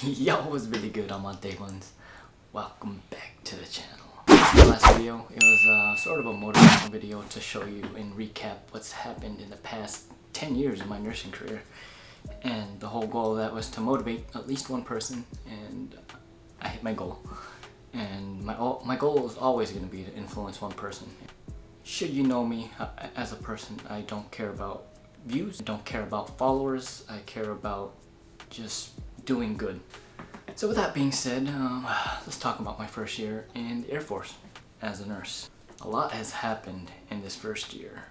Yo, it was really good on my day ones. Welcome back to the channel. The last video, it was sort of a motivational video to show you and recap what's happened in the past 10 years of my nursing career. And the whole goal of that was to motivate at least one person, and I hit my goal. And my goal is always going to be to influence one person. Should you know me as a person, I don't care about views, I don't care about followers, I care about just doing good. So with that being said, let's talk about my first year in the Air Force as a nurse. A lot has happened in this first year.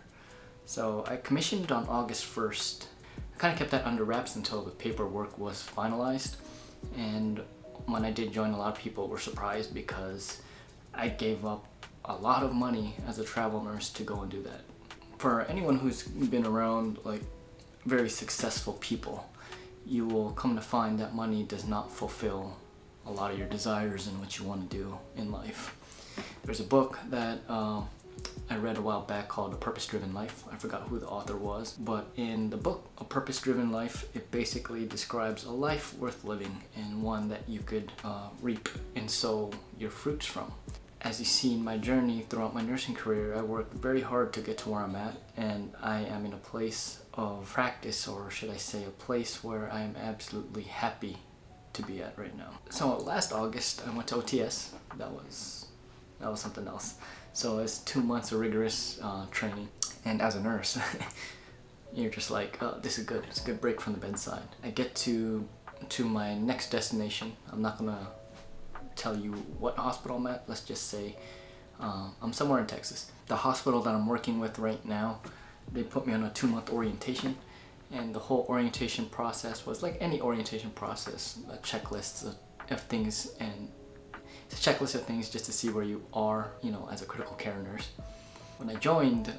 So I commissioned on August 1st. I kind of kept that under wraps until the paperwork was finalized. And when I did join, a lot of people were surprised because I gave up a lot of money as a travel nurse to go and do that. For anyone who's been around like very successful people, you will come to find that money does not fulfill a lot of your desires and what you want to do in life. There's a book that I read a while back called A Purpose-Driven Life. I forgot who the author was, but in the book A Purpose-Driven Life, it basically describes a life worth living and one that you could reap and sow your fruits from. As you see in my journey throughout my nursing career, I worked very hard to get to where I'm at, and I am in a place of practice, or should I say a place where I am absolutely happy to be at right now. So last August I went to OTS. That was something else. So it's 2 months of rigorous training, and as a nurse you're just like, oh, this is good. It's a good break from the bedside. I get to my next destination. I'm not gonna tell you what hospital I'm at. Let's just say I'm somewhere in Texas. The hospital that I'm working with right now, they put me on a 2-month orientation, and the whole orientation process was like any orientation process, a checklist of things, and it's a checklist of things just to see where you are, you know, as a critical care nurse. When I joined,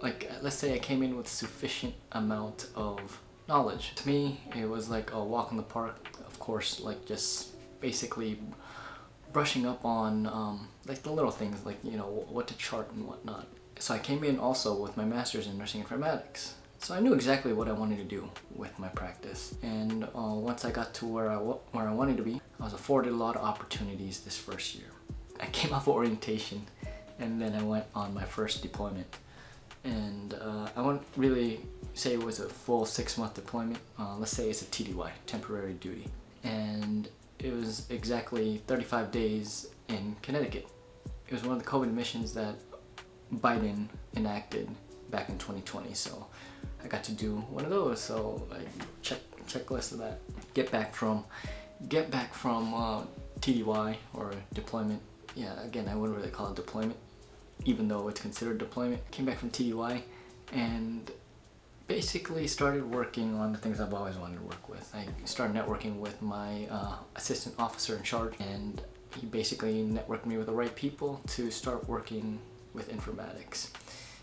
like let's say I came in with sufficient amount of knowledge. To me, it was like a walk in the park. Of course, like just basically brushing up on like the little things, like, you know, what to chart and whatnot. So I came in also with my master's in nursing informatics, so I knew exactly what I wanted to do with my practice. And once I got to where I wanted to be, I was afforded a lot of opportunities this first year. I came off of orientation, and then I went on my first deployment, and I wouldn't really say it was a full 6-month deployment. Let's say it's a TDY, temporary duty, and it was exactly 35 days in Connecticut. It was one of the COVID missions that Biden enacted back in 2020, so I got to do one of those. So I checklist of that. Get back from TDY, or deployment. Yeah, again, I wouldn't really call it deployment, even though it's considered deployment. Came back from TDY and basically started working on the things I've always wanted to work with. I started networking with my assistant officer in charge, and he basically networked me with the right people to start working with informatics.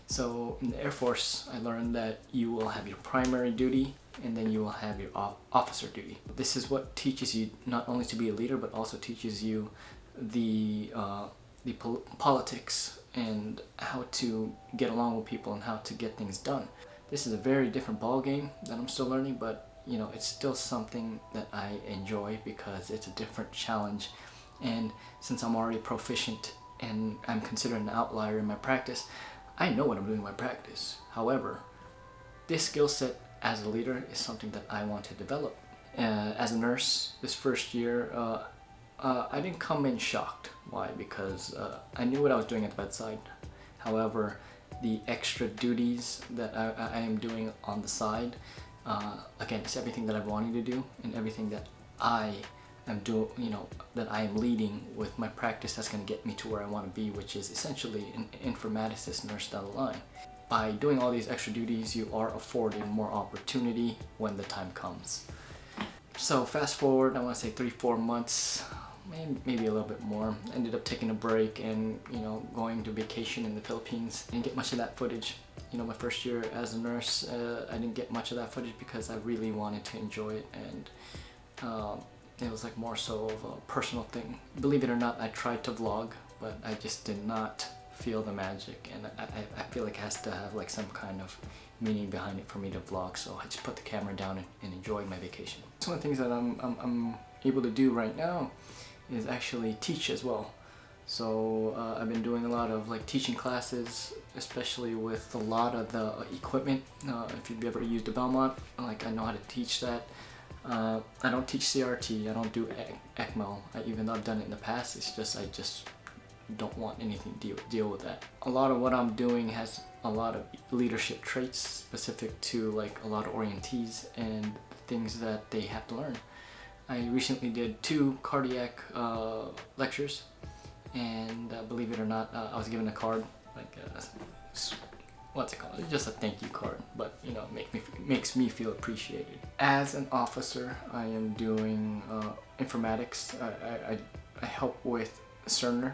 So in the Air Force, I learned that you will have your primary duty, and then you will have your officer duty. This is what teaches you not only to be a leader, but also teaches you the politics and how to get along with people and how to get things done. This is a very different ball game that I'm still learning, but you know, it's still something that I enjoy because it's a different challenge. And since I'm already proficient and I'm considered an outlier in my practice, I know what I'm doing in my practice. However, this skill set as a leader is something that I want to develop. As a nurse, this first year, I didn't come in shocked. Why? Because I knew what I was doing at the bedside. However, the extra duties that I am doing on the side, again, it's everything that I've wanted to do and everything that I am doing, you know, that I am leading with my practice that's going to get me to where I want to be, which is essentially an informaticist nurse down the line. By doing all these extra duties, you are afforded more opportunity when the time comes. So fast forward, I want to say 3-4 months, maybe a little bit more. Ended up taking a break and, you know, going to vacation in the Philippines. Didn't get much of that footage. You know, my first year as a nurse, I didn't get much of that footage because I really wanted to enjoy it, and it was like more so of a personal thing. Believe it or not, I tried to vlog, but I just did not feel the magic, and I feel like it has to have like some kind of meaning behind it for me to vlog. So I just put the camera down and enjoy my vacation. So one of the things that I'm able to do right now is actually teach as well. So I've been doing a lot of like teaching classes, especially with a lot of the equipment. If you've ever used a Belmont, like I know how to teach that. I don't teach CRT, I don't do ECMO, even though I've done it in the past. It's just I just don't want anything to deal with that. A lot of what I'm doing has a lot of leadership traits specific to like a lot of orientees and things that they have to learn. I recently did 2 cardiac lectures, and believe it or not, I was given a card, like what's it called? It's just a thank you card, but you know, makes me feel appreciated. As an officer, I am doing informatics. I help with Cerner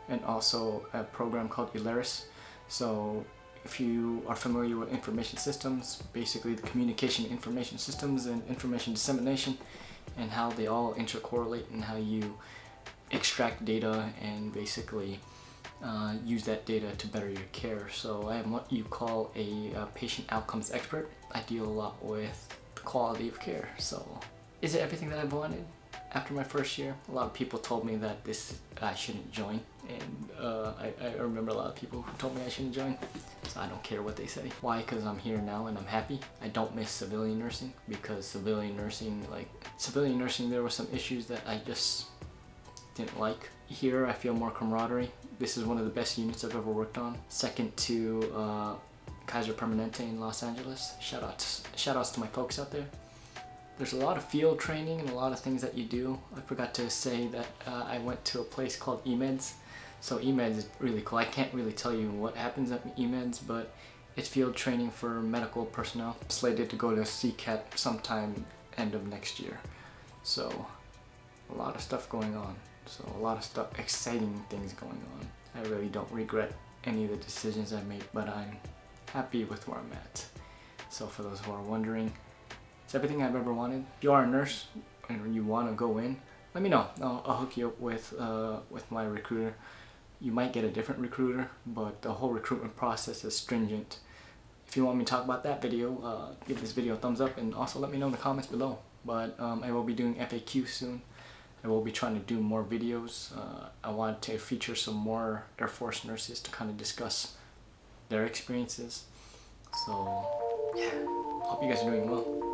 and also a program called Elaris. So if you are familiar with information systems, basically the communication information systems and information dissemination, and how they all intercorrelate and how you extract data and basically use that data to better your care. So I am what you call a patient outcomes expert. I deal a lot with the quality of care. So is it everything that I've wanted? After my first year, a lot of people told me that I shouldn't join, and I remember a lot of people who told me I shouldn't join, so I don't care what they say. Why? Because I'm here now and I'm happy. I don't miss civilian nursing, because civilian nursing, there were some issues that I just didn't like. Here I feel more camaraderie. This is one of the best units I've ever worked on, second to Kaiser Permanente in Los Angeles. Shout outs to my folks out there. There's a lot of field training and a lot of things that you do. I forgot to say that I went to a place called eMeds. So eMeds is really cool. I can't really tell you what happens at eMeds, but it's field training for medical personnel. Slated to go to CCAT sometime end of next year. So a lot of stuff going on. So a lot of stuff, exciting things going on. I really don't regret any of the decisions I made, but I'm happy with where I'm at. So for those who are wondering, it's everything I've ever wanted. If you are a nurse and you want to go in, let me know. I'll hook you up with my recruiter. You might get a different recruiter, but the whole recruitment process is stringent. If you want me to talk about that video, give this video a thumbs up, and also let me know in the comments below. But I will be doing FAQ soon. I will be trying to do more videos. I want to feature some more Air Force nurses to kind of discuss their experiences. So yeah, hope you guys are doing well.